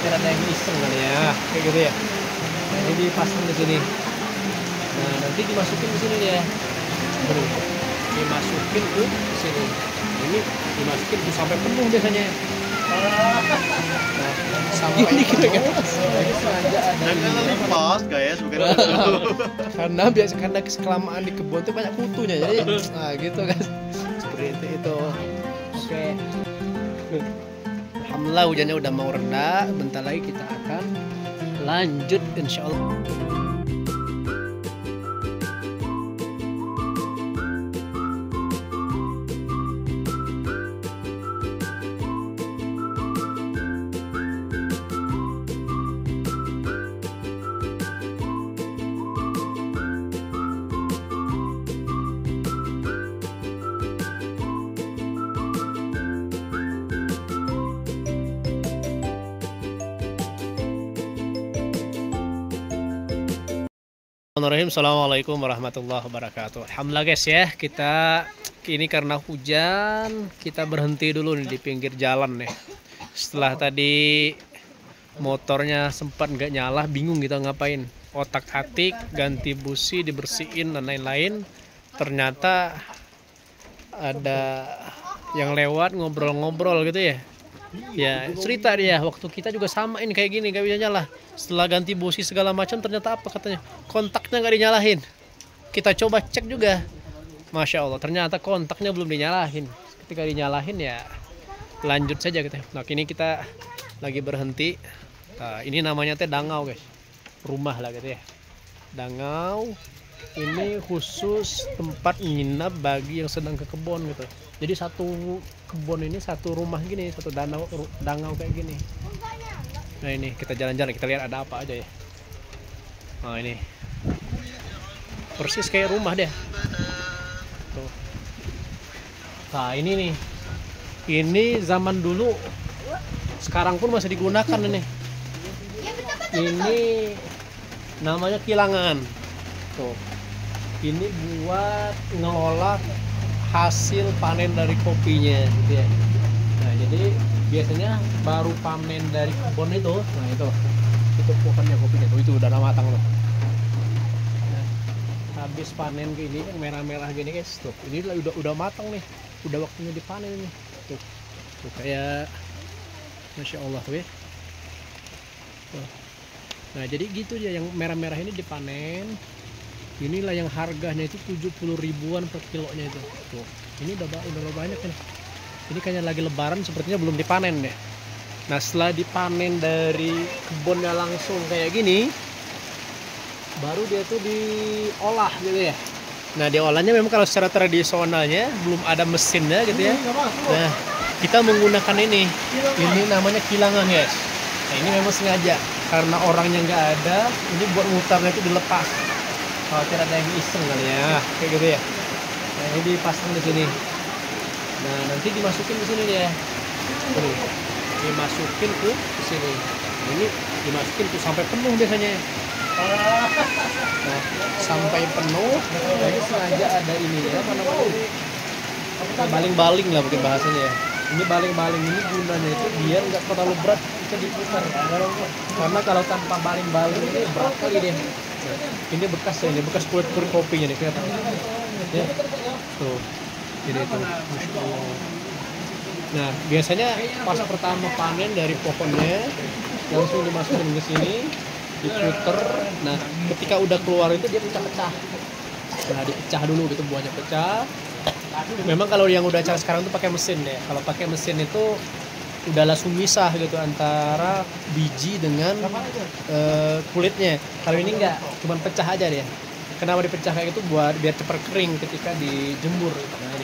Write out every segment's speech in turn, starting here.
khawatir ada yang iseng kali ya, kayak gitu ya. Nah, ini dipasang di sini. Nah, nanti dimasukin di sini dia. Betul. Dimasukin ke sini. Ini dimasukin tuh sampai penuh biasanya. Nah, sampai ini penuh. Jadi sengaja ada ini. Pas guys, bukan Karena kelamaan di kebun itu banyak kutunya, jadi nah gitu kan. Seperti itu. Oke. Alhamdulillah hujannya udah mau reda. Bentar lagi kita akan lanjut insya Allah. Assalamualaikum warahmatullahi wabarakatuh. Alhamdulillah guys ya, kita ini karena hujan kita berhenti dulu nih di pinggir jalan nih. Setelah tadi motornya sempat nggak nyala, bingung kita ngapain, otak-atik ganti busi, dibersihin dan lain-lain. Ternyata ada yang lewat ngobrol-ngobrol gitu ya. Ya cerita dia, waktu kita juga sama ini kayak gini, gak bisa nyala. Setelah ganti busi segala macam, ternyata apa katanya, kontaknya nggak dinyalahin. Kita coba cek juga, masya Allah ternyata kontaknya belum dinyalahin. Ketika dinyalahin ya lanjut saja gitu. Nah kini kita lagi berhenti. Nah, ini namanya teh dangau guys, rumah lah gitu ya. Dangau ini khusus tempat nginap bagi yang sedang ke kebun gitu. Jadi satu kebun ini satu rumah gini, satu dangau kayak gini. Nah ini kita jalan-jalan, kita lihat ada apa aja ya. Nah ini persis kayak rumah deh. Tuh. Nah ini nih, ini zaman dulu, sekarang pun masih digunakan ini. Ini namanya kilangan. Tuh. Ini buat ngelola hasil panen dari kopinya gitu ya. Nah jadi biasanya baru panen dari kebun itu, nah itu pohonnya kopinya tuh, itu udah matang loh. Nah, habis panen gini yang merah-merah gini guys, tuh ini udah matang nih, udah waktunya dipanen nih. Tuh kayak masya Allah tuh ya. Nah jadi gitu dia, yang merah-merah ini dipanen. Inilah yang harganya itu 70 ribuan per kilonya itu. Tuh, ini udah banyak nih. Ini kayaknya lagi lebaran, sepertinya belum dipanen deh. Nah, setelah dipanen dari kebunnya langsung kayak gini, baru dia tuh diolah gitu ya. Nah, diolahnya memang kalau secara tradisionalnya belum ada mesinnya gitu ya. Nah, kita menggunakan ini. Ini namanya kilangan, guys. Nah, ini memang sengaja karena orangnya nggak ada, ini buat mutarnya itu dilepas. Khawatir ada yang iseng kali ya, kayak gitu ya. Nah ini dipasang di sini. Nah nanti dimasukin di sini dia. Tuh, dimasukin ke sini. Ini dimasukin tuh sampai penuh biasanya. Nah sampai penuh. Jadi sengaja ada ini ya, apa namanya? Baling-baling lah mungkin bahasanya ya. Ini baling-baling ini gunanya itu biar nggak terlalu berat, bisa diputar. Karena kalau tanpa baling-baling ini berat kali dia. Ini bekas ya, ini bekas kulit kopinya nih, kelihatan ya. Tuh ini tuh, masya Allah. Nah biasanya pas pertama panen dari pohonnya langsung dimasukin ke sini, diputer. Nah ketika udah keluar itu dia pecah-pecah. Nah dipecah dulu gitu, buahnya pecah. Memang kalau yang udah cara sekarang tuh pakai mesin ya. Kalau pakai mesin itu udah langsung misah gitu antara biji dengan kulitnya. Kalau ini enggak, cuma pecah aja dia. Kenapa dipecah kayak gitu? Buat biar cepat kering ketika dijemur. Nah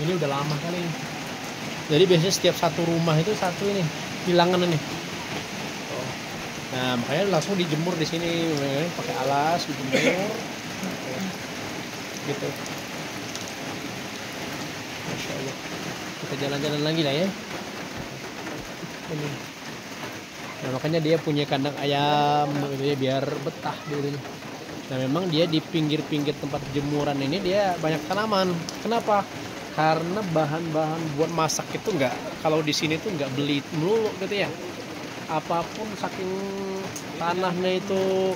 ini udah lama kali. Jadi biasanya setiap satu rumah itu satu ini kilangan ini. Nah makanya langsung dijemur di sini, pakai alas dijemur. Gitu. Masya Allah. Kita jalan-jalan lagi lah ya. Ini. Nah makanya dia punya kandang ayam gitu ya, biar betah gitu. Nah memang dia di pinggir-pinggir tempat jemuran ini dia banyak tanaman. Kenapa? Karena bahan-bahan buat masak itu enggak, kalau di sini tuh enggak beli melulu gitu ya. apapun saking tanahnya itu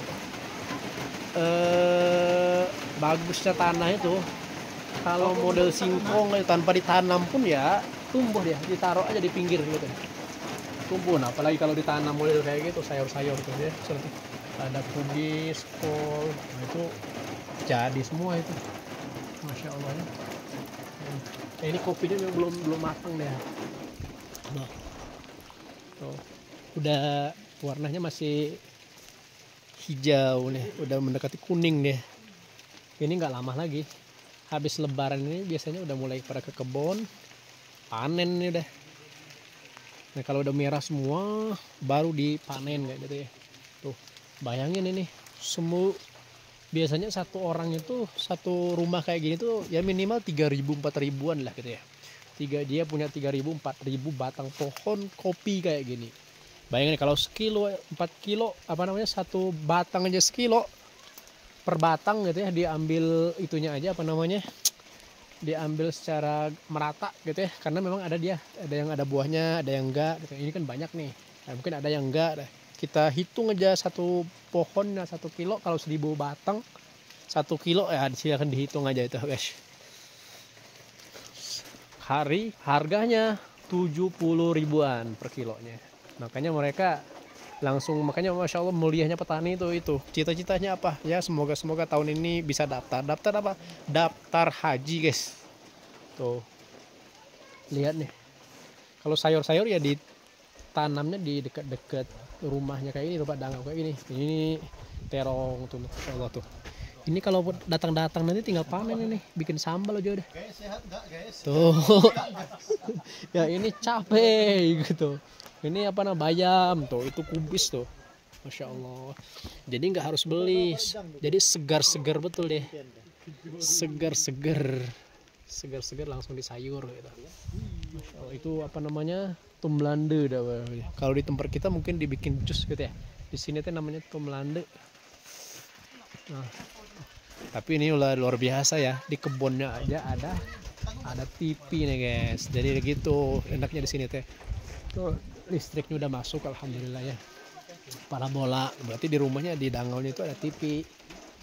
bagusnya tanah itu, kalau model singkong tanpa ditanam pun ya tumbuh dia, ditaruh aja di pinggir gitu tumbuh. Nah, apalagi kalau ditanam model kayak gitu sayur-sayur tuh ya, seperti ada kubis, kol, nah itu jadi semua itu, masya Allah ya. Ini kopinya belum matang deh. Nah, tuh, udah warnanya masih hijau nih, udah mendekati kuning deh. Ini nggak lama lagi, habis lebaran ini biasanya udah mulai pada ke kebun panen nih udah. Nah kalau udah merah semua baru dipanen kayak gitu ya. Tuh bayangin ini semua, biasanya satu orang itu satu rumah kayak gini tuh ya minimal 3.000-4.000-an lah gitu ya. Dia punya 3.000 4.000 batang pohon kopi kayak gini. Bayangin kalau sekilo 4 kilo apa namanya, satu batang aja sekilo per batang gitu ya, diambil itunya aja apa namanya, diambil secara merata gitu ya, karena memang ada yang ada buahnya, ada yang enggak gitu. Ini kan banyak nih, nah, mungkin ada yang enggak. Kita hitung aja satu pohon 1 kilo, kalau 1.000 batang 1 kilo ya, silakan dihitung aja itu guys. Harganya 70 ribuan per kilonya. Makanya mereka langsung, makanya masya Allah muliahnya petani itu cita-citanya apa ya, semoga tahun ini bisa daftar apa, daftar haji guys. Tuh lihat nih, kalau sayur-sayur ya ditanamnya di dekat-dekat rumahnya kayak ini, rumah dangau kayak ini terong tuh, masya Allah tuh. Ini kalau datang nanti tinggal panen ini, bikin sambal aja udah. Sehat enggak guys? Tuh ya ini cabai gitu. Ini apa namanya, bayam tuh, itu kubis tuh, masya Allah. Jadi nggak harus beli, jadi segar betul deh, segar langsung disayur gitu. Masya Allah, itu apa namanya, tumlande dah. Kalau di tempat kita mungkin dibikin jus gitu ya, di sini tuh namanya tumlande. Nah, tapi ini udah luar biasa ya, di kebunnya aja ada TV nih guys. Jadi gitu enaknya di sini teh. Tuh listriknya udah masuk alhamdulillah ya. Parabola, berarti di rumahnya, di dangaunya itu ada TV.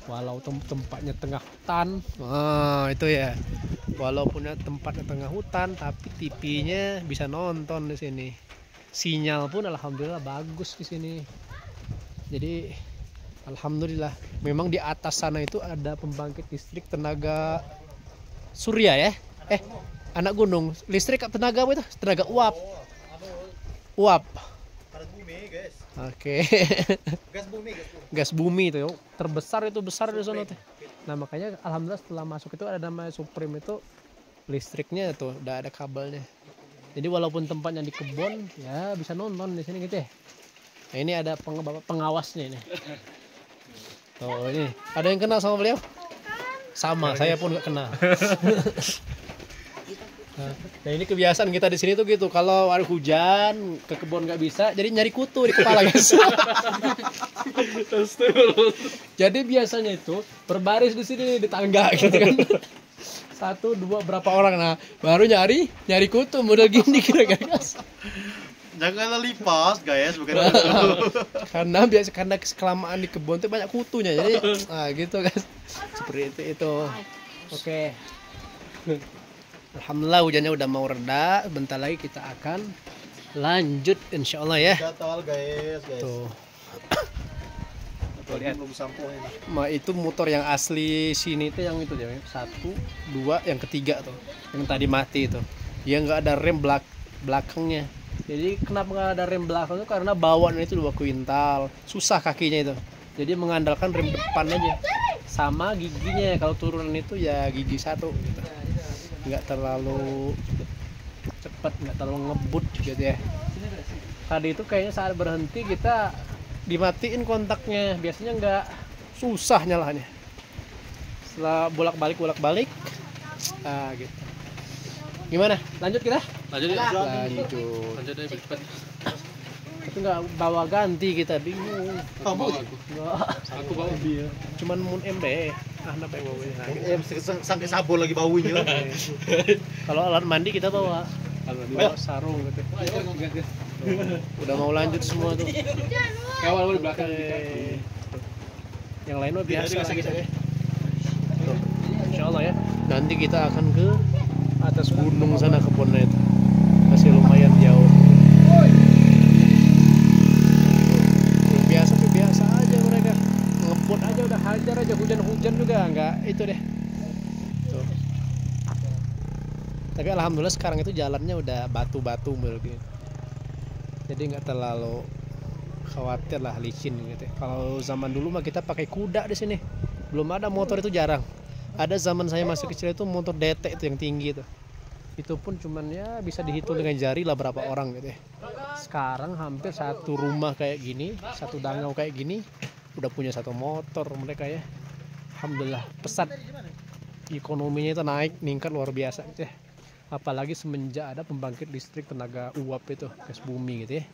Walau tempatnya tengah hutan, itu ya. Walaupun tempatnya tengah hutan, tapi TV-nya bisa nonton di sini. Sinyal pun alhamdulillah bagus di sini. Jadi alhamdulillah. Memang di atas sana itu ada pembangkit listrik tenaga surya ya. Anak gunung. Listrik tenaga apa itu? Tenaga uap. Panas bumi guys. Oke. Gas bumi itu terbesar, itu besar di sana tuh. Nah makanya alhamdulillah setelah masuk itu ada namanya Supreme, itu listriknya tuh udah ada kabelnya. Jadi walaupun tempatnya di kebun ya bisa nonton di sini gitu ya. Nah ini ada pengawasnya ini. Tuh ini ada yang kenal sama beliau? Sama, saya pun nggak kenal. Nah ini kebiasaan kita di sini tuh gitu, kalau ada hujan ke kebun nggak bisa, jadi nyari kutu di kepala guys. Jadi biasanya itu berbaris di sini di tangga gitu kan. 1, 2 berapa orang, nah baru nyari kutu model gini kira-kira guys. Janganlah lipas guys, bukan. Karena kelamaan di kebun tuh banyak kutunya, jadi gitu guys. Seperti itu. Oke. Alhamdulillah hujannya udah mau reda, bentar lagi kita akan lanjut insya Allah ya. Gatal guys. Tuh. Tuh lihat belum sampo ini. Itu motor yang asli sini tuh yang itu ya, 1, 2, yang ketiga tuh, yang tadi mati itu. Dia nggak ada rem belakangnya. Jadi kenapa nggak ada rem belakang itu, karena bawaannya itu 2 kuintal, susah kakinya itu. Jadi mengandalkan rem depan aja, sama giginya. Kalau turunan itu ya gigi 1 gitu. Nggak terlalu cepat, nggak terlalu ngebut gitu ya. Tadi itu kayaknya saat berhenti kita dimatiin kontaknya, biasanya nggak, susah nyalanya. Setelah bolak-balik gitu. Gimana? Lanjut kita? Lanjut. Aja cepet. Tapi nggak bawa ganti, kita bingung. Kamu? Aku bawa dia. Cuman mun MB. Anak bawanya. Sampai sabun lagi baunya. Kalau alat mandi kita bawa sarung gitu. Udah mau lanjut semua tuh. Kawal di belakang. Yang lain mah biasa lagi saya. Tuh, insya Allah ya. Nanti kita akan ke atas gunung sana kebunnya itu. Masih lumayan jauh. Biasa aja mereka. Ngebut aja udah hajar aja, hujan-hujan juga enggak itu deh. Tuh. Tapi alhamdulillah sekarang itu jalannya udah batu-batu begini. Jadi nggak terlalu khawatir lah licin gitu. Kalau zaman dulu mah kita pakai kuda di sini. Belum ada motor, itu jarang. Ada zaman saya masih kecil itu motor DT itu yang tinggi itu. Itu pun cuman ya bisa dihitung dengan jari lah berapa orang gitu ya. Sekarang hampir satu rumah kayak gini, satu dangau kayak gini udah punya satu motor mereka ya. Alhamdulillah, pesat. Ekonominya itu meningkat luar biasa gitu ya. Apalagi semenjak ada pembangkit listrik tenaga uap itu, gas bumi gitu ya.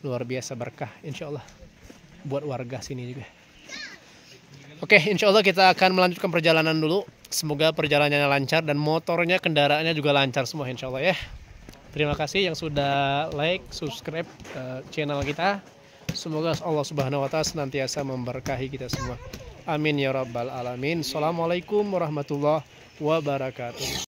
Luar biasa berkah insya Allah buat warga sini juga. Oke, insya Allah kita akan melanjutkan perjalanan dulu. Semoga perjalanannya lancar dan motornya, kendaraannya juga lancar semua insya Allah ya. Terima kasih yang sudah like, subscribe channel kita. Semoga Allah Subhanahu wa Ta'ala senantiasa memberkahi kita semua. Amin ya rabbal alamin. Assalamualaikum warahmatullahi wabarakatuh.